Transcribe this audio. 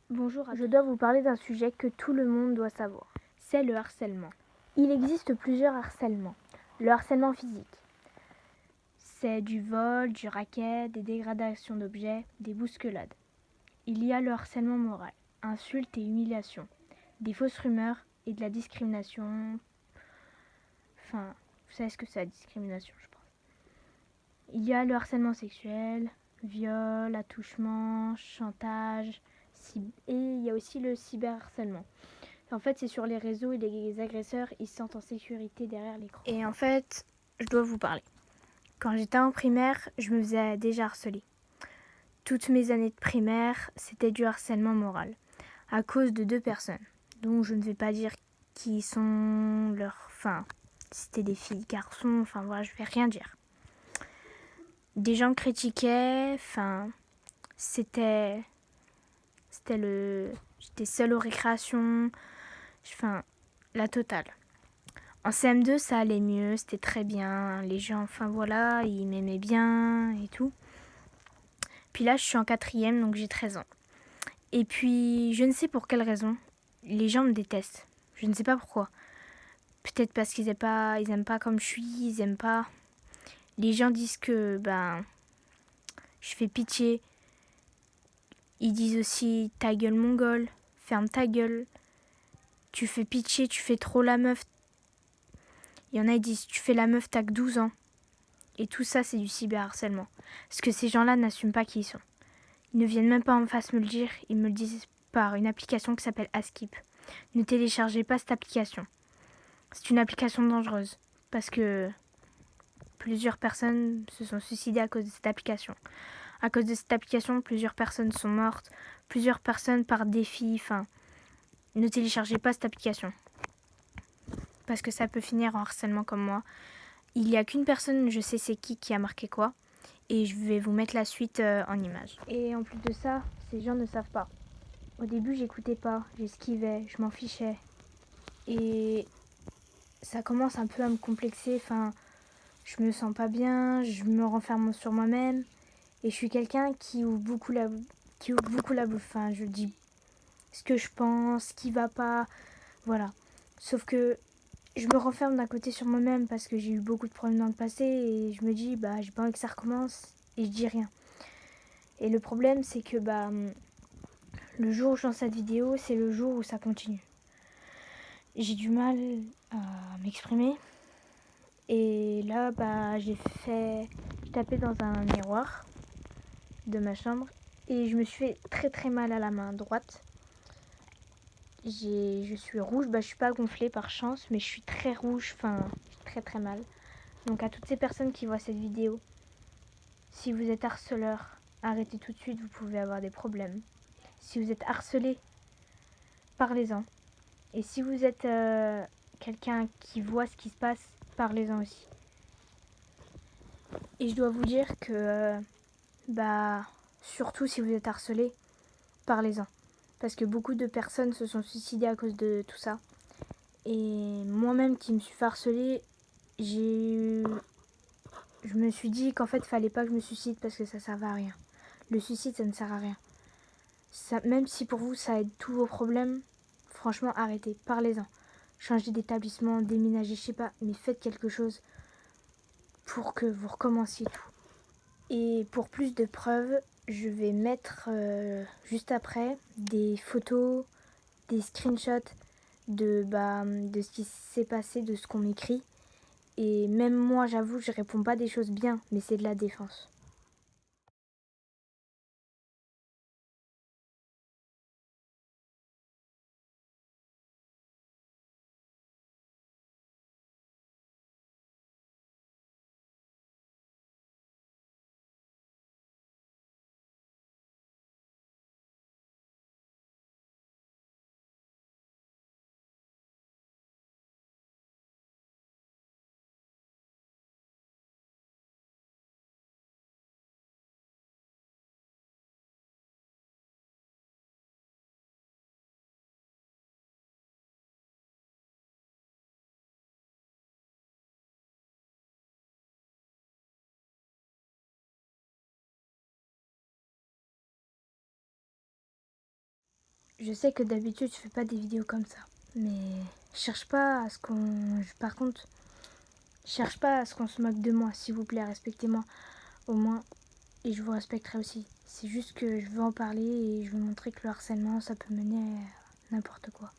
Bonjour, je dois vous parler d'un sujet que tout le monde doit savoir. C'est le harcèlement. Il existe plusieurs harcèlements. Le harcèlement physique, c'est du vol, du racket, des dégradations d'objets, des bousculades. Il y a le harcèlement moral, insultes et humiliations, des fausses rumeurs et de la discrimination. Enfin, vous savez ce que c'est la discrimination, je pense. Il y a le harcèlement sexuel, viol, attouchement, chantage, et il y a aussi le cyberharcèlement. En fait, c'est sur les réseaux et les agresseurs, ils se sentent en sécurité derrière l'écran. Et en fait, je dois vous parler. Quand j'étais en primaire, je me faisais déjà harceler. Toutes mes années de primaire, c'était du harcèlement moral, à cause de 2 personnes, dont je ne vais pas dire qui sont leurs... Enfin, c'était des filles, garçons, enfin voilà, je vais rien dire. Des gens me critiquaient, enfin, c'était j'étais seule aux récréations, enfin, la totale. En CM2, ça allait mieux, c'était très bien, les gens, enfin voilà, ils m'aimaient bien et tout. Puis là, je suis en 4e, donc j'ai 13 ans. Et puis, je ne sais pour quelle raison, les gens me détestent. Je ne sais pas pourquoi. Peut-être parce qu'ils aiment pas comme je suis, ils aiment pas. Les gens disent que, je fais pitié. Ils disent aussi, ta gueule mongole, ferme ta gueule. Tu fais pitié, tu fais trop la meuf. Il y en a qui disent, tu fais la meuf, t'as que 12 ans. Et tout ça, c'est du cyberharcèlement. Parce que ces gens-là n'assument pas qui ils sont. Ils ne viennent même pas en face me le dire, ils me le disent par une application qui s'appelle Askip. Ne téléchargez pas cette application. C'est une application dangereuse. Parce que plusieurs personnes se sont suicidées à cause de cette application. À cause de cette application, plusieurs personnes sont mortes. Plusieurs personnes par défi. Enfin, ne téléchargez pas cette application. Parce que ça peut finir en harcèlement comme moi. Il n'y a qu'une personne, je sais c'est qui a marqué quoi. Et je vais vous mettre la suite en image. Et en plus de ça, ces gens ne savent pas. Au début, j'écoutais pas, j'esquivais, je m'en fichais. Et ça commence un peu à me complexer. Enfin, je me sens pas bien, je me renferme sur moi-même. Et je suis quelqu'un qui ouvre beaucoup la bouche. Enfin, je dis ce que je pense, ce qui va pas. Voilà. Sauf que je me renferme d'un côté sur moi-même parce que j'ai eu beaucoup de problèmes dans le passé et je me dis, j'ai pas envie que ça recommence et je dis rien. Et le problème, c'est que le jour où je lance cette vidéo, c'est le jour où ça continue. J'ai du mal à m'exprimer. Et là, j'ai tapé dans un miroir de ma chambre et je me suis fait très très mal à la main droite. Je suis rouge, je suis pas gonflée par chance, mais je suis très rouge, enfin très très mal. Donc à toutes ces personnes qui voient cette vidéo, si vous êtes harceleur, arrêtez tout de suite, vous pouvez avoir des problèmes. Si vous êtes harcelé, parlez-en. Et si vous êtes quelqu'un qui voit ce qui se passe, parlez-en aussi. Et je dois vous dire que, surtout si vous êtes harcelé, parlez-en. Parce que beaucoup de personnes se sont suicidées à cause de tout ça. Et moi-même qui me suis fait harceler, je me suis dit qu'en fait, il fallait pas que je me suicide parce que ça servait à rien. Le suicide, ça ne sert à rien. Ça, même si pour vous, ça aide tous vos problèmes, franchement, arrêtez, parlez-en. Changez d'établissement, déménagez, je sais pas, mais faites quelque chose pour que vous recommenciez tout. Et pour plus de preuves, je vais mettre juste après des photos, des screenshots de ce qui s'est passé, de ce qu'on m'écrit. Et même moi, j'avoue, je réponds pas des choses bien, mais c'est de la défense. Je sais que d'habitude je fais pas des vidéos comme ça, mais je cherche pas à ce qu'on... Par contre, je cherche pas à ce qu'on se moque de moi, s'il vous plaît, respectez-moi au moins, et je vous respecterai aussi. C'est juste que je veux en parler et je veux montrer que le harcèlement, ça peut mener à n'importe quoi.